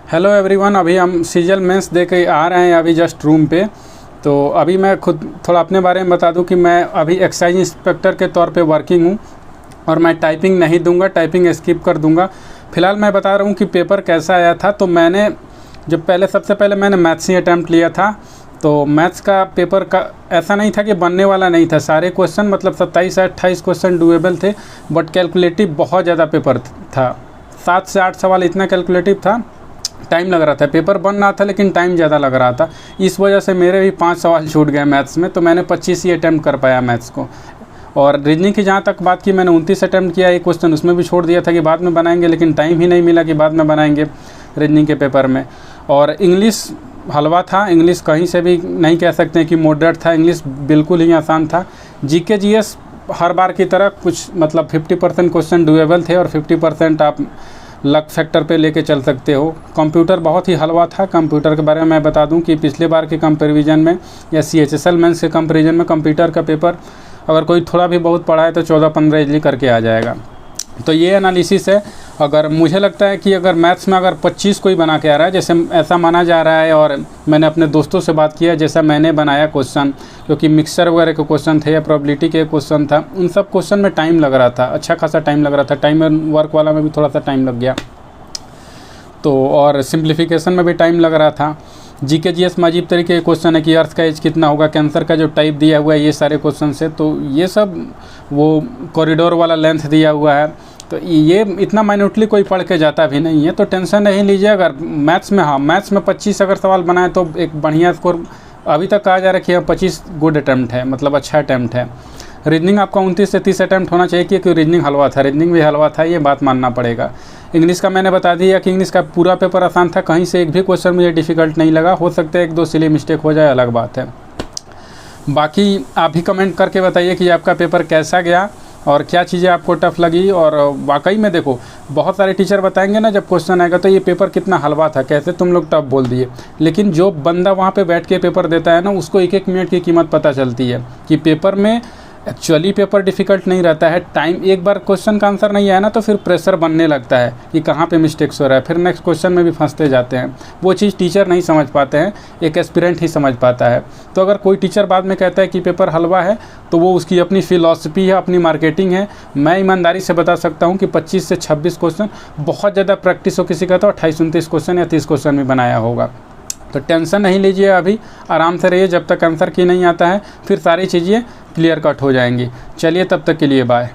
Hello everyone, अभी हम सीजल mains दे के आ रहे हैं अभी जस्ट रूम पे। तो अभी मैं खुद थोड़ा अपने बारे में बता दूं कि मैं अभी एक्साइज इंस्पेक्टर के तौर पे वर्किंग हूं और मैं टाइपिंग नहीं दूंगा, टाइपिंग स्किप कर दूंगा। फ़िलहाल मैं बता रहा हूं कि पेपर कैसा आया था। तो मैंने जब सबसे पहले मैंने मैथ्स ही अटैम्प्ट लिया था। तो मैथ्स का पेपर का ऐसा नहीं था कि बनने वाला नहीं था। सारे क्वेश्चन मतलब 27 से 28 क्वेश्चन डुएबल थे, बट कैलकुलेटिव बहुत ज़्यादा पेपर था। 7 से 8 सवाल इतना कैलकुलेटिव था, टाइम लग रहा था। पेपर बन रहा था लेकिन टाइम ज़्यादा लग रहा था। इस वजह से मेरे भी 5 सवाल छूट गए मैथ्स में। तो मैंने 25 ही अटैम्प्ट कर पाया मैथ्स को। और रीजनिंग की जहाँ तक बात की, मैंने 29 अटैम्प्ट किया। एक क्वेश्चन उसमें भी छोड़ दिया था कि बाद में बनाएंगे, लेकिन टाइम ही नहीं मिला कि बाद में बनाएंगे रीजनिंग के पेपर में। और इंग्लिश हलवा था। इंग्लिश कहीं से भी नहीं कह सकते कि मॉडरेट था, इंग्लिश बिल्कुल ही आसान था। जीके जीएस हर बार की तरह कुछ मतलब 50% क्वेश्चन डुएबल थे और 50% आप लक फैक्टर पे लेके चल सकते हो। कंप्यूटर बहुत ही हलवा था। कंप्यूटर के बारे में मैं बता दूं कि पिछले बार के कंपैरिजन में या CHSL मेंस के कंपैरिजन में कंप्यूटर का पेपर अगर कोई थोड़ा भी बहुत पढ़ा है तो 14-15 इजली करके आ जाएगा। तो ये एनालिसिस है। अगर मुझे लगता है कि अगर मैथ्स में अगर 25 कोई बना के आ रहा है, जैसे ऐसा माना जा रहा है, और मैंने अपने दोस्तों से बात किया जैसा मैंने बनाया क्वेश्चन, क्योंकि मिक्सर वगैरह के क्वेश्चन थे या प्रोबेबिलिटी के क्वेश्चन था, उन सब क्वेश्चन में टाइम लग रहा था, अच्छा खासा टाइम लग रहा था। टाइम वर्क वाला में भी थोड़ा सा टाइम लग गया, तो और सिंप्लीफिकेशन में भी टाइम लग रहा था। जीके जीएस में अजीब तरीके के क्वेश्चन है कि अर्थ का एज कितना होगा, कैंसर का जो टाइप दिया हुआ है, ये सारे क्वेश्चन है। तो ये सब वो कॉरिडोर वाला लेंथ दिया हुआ है, तो ये इतना माइन्यूटली कोई पढ़ के जाता भी नहीं है। तो टेंशन नहीं लीजिए। अगर मैथ्स में मैथ्स में 25 अगर सवाल बनाए तो एक बढ़िया स्कोर अभी तक कहा जा रहा है कि 25 गुड अटैम्प्ट है, मतलब अच्छा अटैम्प्ट है। रीजनिंग आपका 29 से 30 अटैम्प्ट होना चाहिए, क्योंकि रीजनिंग हलवा था, रीजनिंग भी हलवा था, ये बात मानना पड़ेगा। इंग्लिश का मैंने बता दिया कि इंग्लिश का पूरा पेपर आसान था, कहीं से एक भी क्वेश्चन मुझे डिफ़िकल्ट नहीं लगा। हो सकता है 1-2 सिली मिस्टेक हो जाए, अलग बात है। बाकी आप भी कमेंट करके बताइए कि आपका पेपर कैसा गया और क्या चीज़ें आपको टफ़ लगी। और वाकई में देखो, बहुत सारे टीचर बताएंगे ना जब क्वेश्चन आएगा तो ये पेपर कितना हलवा था, कैसे तुम लोग टफ़ बोल दिए। लेकिन जो बंदा वहाँ पे बैठ के पेपर देता है ना, उसको 1-1 मिनट की कीमत पता चलती है कि पेपर में एक्चुअली पेपर डिफ़िकल्ट नहीं रहता है। टाइम एक बार क्वेश्चन का आंसर नहीं आया ना तो फिर प्रेशर बनने लगता है कि कहाँ पे मिस्टेक्स हो रहा है, फिर नेक्स्ट क्वेश्चन में भी फंसते जाते हैं। वो चीज़ टीचर नहीं समझ पाते हैं, एक एस्पिरेंट ही समझ पाता है। तो अगर कोई टीचर बाद में कहता है कि पेपर हलवा है, तो वो उसकी अपनी फ़िलॉसफी है, अपनी मार्केटिंग है। मैं ईमानदारी से बता सकता हूँ कि 25 से 26 क्वेश्चन, बहुत ज़्यादा प्रैक्टिस हो किसी का तो 28-29 क्वेश्चन या 30 क्वेश्चन भी बनाया होगा। तो टेंशन नहीं लीजिए, अभी आराम से रहिए जब तक आंसर की नहीं आता है, फिर सारी चीज़ें क्लियर कट हो जाएंगी। चलिए, तब तक के लिए बाय।